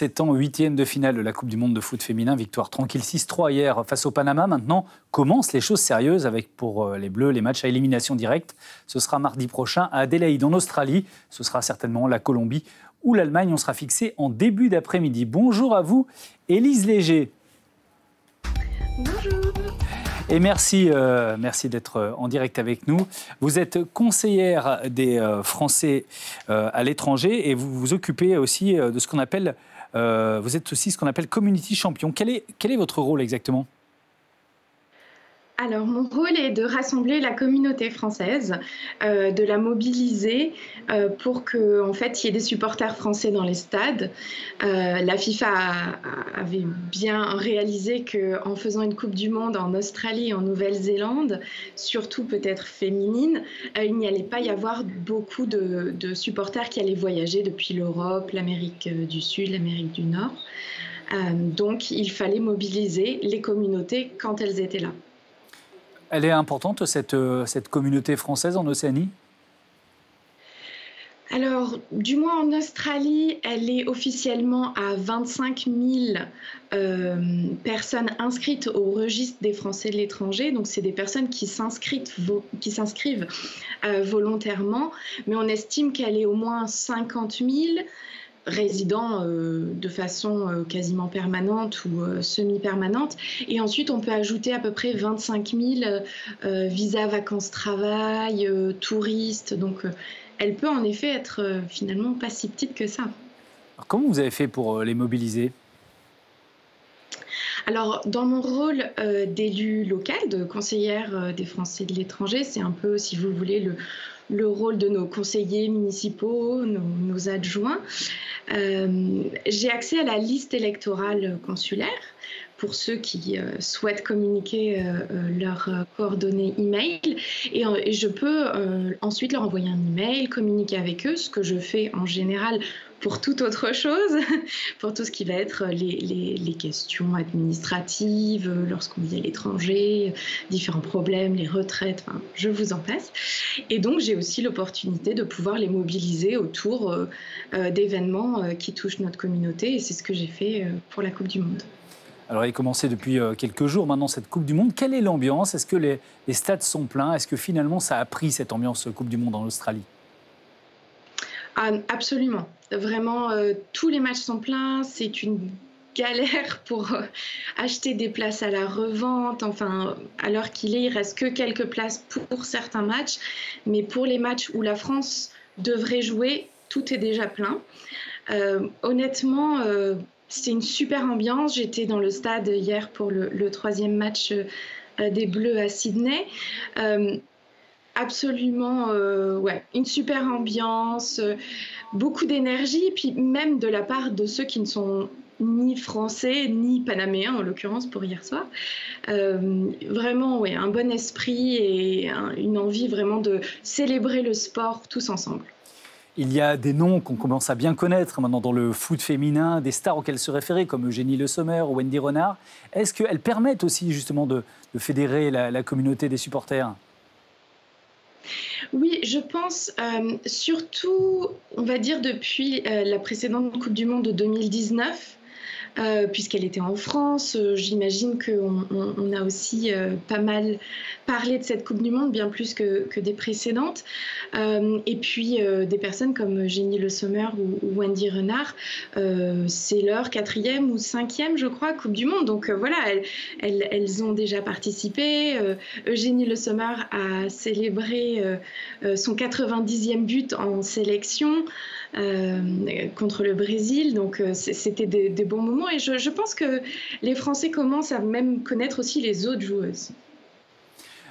7 ans, 8e de finale de la Coupe du Monde de foot féminin. Victoire tranquille 6-3 hier face au Panama. Maintenant, commencent les choses sérieuses avec pour les Bleus les matchs à élimination directe. Ce sera mardi prochain à Adélaïde en Australie. Ce sera certainement la Colombie ou l'Allemagne. On sera fixé en début d'après-midi. Bonjour à vous, Élise Léger. Bonjour. Et merci d'être en direct avec nous. Vous êtes conseillère des Français à l'étranger et vous vous occupez aussi de ce qu'on appelle, vous êtes aussi ce qu'on appelle community champion. Quel est votre rôle exactement ? Alors, mon rôle est de rassembler la communauté française, de la mobiliser pour qu'en fait, il y ait des supporters français dans les stades. La FIFA avait bien réalisé qu'en faisant une Coupe du Monde en Australie et en Nouvelle-Zélande, surtout peut-être féminine, il n'y allait pas y avoir beaucoup de supporters qui allaient voyager depuis l'Europe, l'Amérique du Sud, l'Amérique du Nord. Donc, il fallait mobiliser les communautés quand elles étaient là. Elle est importante, cette communauté française en Océanie ? Alors, du moins en Australie, elle est officiellement à 25 000 personnes inscrites au registre des Français de l'étranger. Donc, c'est des personnes qui s'inscrivent volontairement, mais on estime qu'elle est au moins 50 000 résidents de façon quasiment permanente ou semi-permanente. Et ensuite, on peut ajouter à peu près 25 000 visas vacances-travail, touristes. Donc, elle peut en effet être finalement pas si petite que ça. Alors, comment vous avez fait pour les mobiliser ? Alors, dans mon rôle d'élu local, de conseillère des Français de l'étranger, c'est un peu, si vous voulez, le rôle de nos conseillers municipaux, nos adjoints. J'ai accès à la liste électorale consulaire pour ceux qui souhaitent communiquer leurs coordonnées e-mail. Et je peux ensuite leur envoyer un e-mail, communiquer avec eux, ce que je fais en général pour toute autre chose, pour tout ce qui va être les questions administratives, lorsqu'on vit à l'étranger, différents problèmes, les retraites, enfin, je vous en passe. Et donc, j'ai aussi l'opportunité de pouvoir les mobiliser autour d'événements qui touchent notre communauté. Et c'est ce que j'ai fait pour la Coupe du Monde. Alors, elle est commencée depuis quelques jours maintenant, cette Coupe du Monde. Quelle est l'ambiance ? Est-ce que les stades sont pleins ? Est-ce que finalement, ça a pris cette ambiance Coupe du Monde en Australie ? Absolument. Vraiment, tous les matchs sont pleins. C'est une galère pour acheter des places à la revente. Enfin, à l'heure qu'il est, il reste que quelques places pour certains matchs. Mais pour les matchs où la France devrait jouer, tout est déjà plein. Honnêtement, c'est une super ambiance. J'étais dans le stade hier pour le troisième match des Bleus à Sydney. Absolument, ouais, une super ambiance, beaucoup d'énergie, et puis même de la part de ceux qui ne sont ni français, ni panaméens, en l'occurrence pour hier soir. Vraiment, ouais, un bon esprit et une envie vraiment de célébrer le sport tous ensemble. Il y a des noms qu'on commence à bien connaître maintenant dans le foot féminin, des stars auxquelles se référer, comme Eugénie Le Sommer ou Wendy Renard. Est-ce qu'elles permettent aussi justement de fédérer la communauté des supporters ? Oui, je pense surtout, on va dire, depuis la précédente Coupe du Monde de 2019, puisqu'elle était en France. J'imagine qu'on a aussi pas mal parlé de cette Coupe du Monde, bien plus que des précédentes. Et puis, des personnes comme Eugénie Le Sommer ou Wendy Renard, c'est leur 4e ou 5e, je crois, Coupe du Monde. Donc voilà, elles ont déjà participé. Eugénie Le Sommer a célébré son 90e but en sélection contre le Brésil. Donc c'était des bons moments. Et je pense que les Français commencent à même connaître aussi les autres joueuses.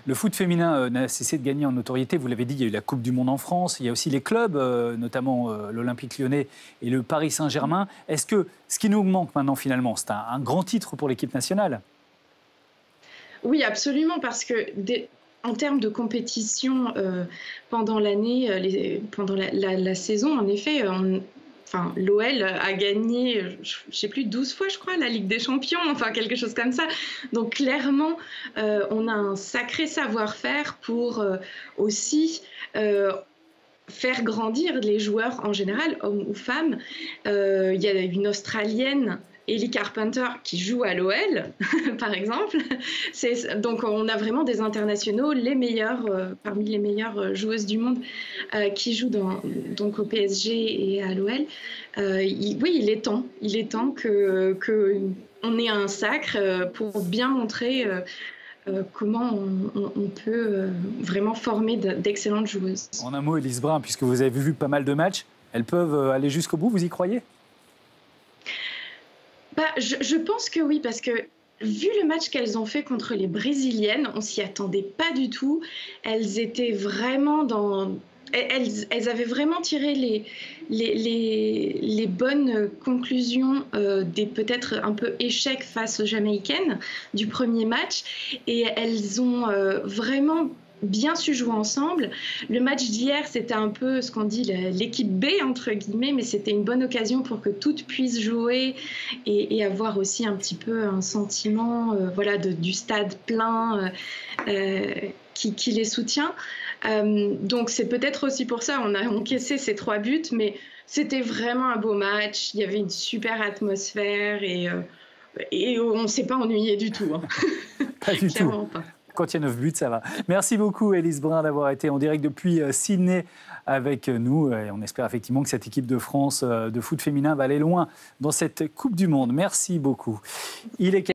Le foot féminin n'a cessé de gagner en notoriété. Vous l'avez dit, il y a eu la Coupe du Monde en France. Il y a aussi les clubs, notamment l'Olympique Lyonnais et le Paris Saint-Germain. Est-ce que ce qui nous manque maintenant, finalement, c'est un grand titre pour l'équipe nationale ? Oui, absolument, parce que en termes de compétition pendant l'année, pendant la saison, en effet, l'OL a gagné, je ne sais plus, 12 fois, je crois, la Ligue des Champions, enfin quelque chose comme ça. Donc clairement, on a un sacré savoir-faire pour aussi faire grandir les joueurs en général, hommes ou femmes. Il y a une Australienne, Ellie Carpenter, qui joue à l'OL, par exemple. Donc on a vraiment des internationaux, les meilleurs, parmi les meilleures joueuses du monde, qui jouent donc au PSG et à l'OL. Oui, il est temps qu'on ait un sacre pour bien montrer comment on peut vraiment former d'excellentes joueuses. En un mot, Élise Brun, puisque vous avez vu pas mal de matchs, elles peuvent aller jusqu'au bout, vous y croyez ? Je pense que oui, parce que vu le match qu'elles ont fait contre les Brésiliennes, on s'y attendait pas du tout. Elles étaient vraiment Elles avaient vraiment tiré les bonnes conclusions des peut-être un peu échecs face aux Jamaïcaines du premier match. Et elles ont vraiment bien su jouer ensemble. Le match d'hier, c'était un peu ce qu'on dit l'équipe B, entre guillemets, mais c'était une bonne occasion pour que toutes puissent jouer et avoir aussi un petit peu un sentiment du stade plein qui les soutient. Donc c'est peut-être aussi pour ça on a encaissé ces 3 buts, mais c'était vraiment un beau match. Il y avait une super atmosphère et on ne s'est pas ennuyé du tout. Hein. Pas du tout. Pas. Quand il y a 9 buts, ça va. Merci beaucoup, Élise Brun, d'avoir été en direct depuis Sydney avec nous. Et on espère effectivement que cette équipe de France de foot féminin va aller loin dans cette Coupe du Monde. Merci beaucoup. Il est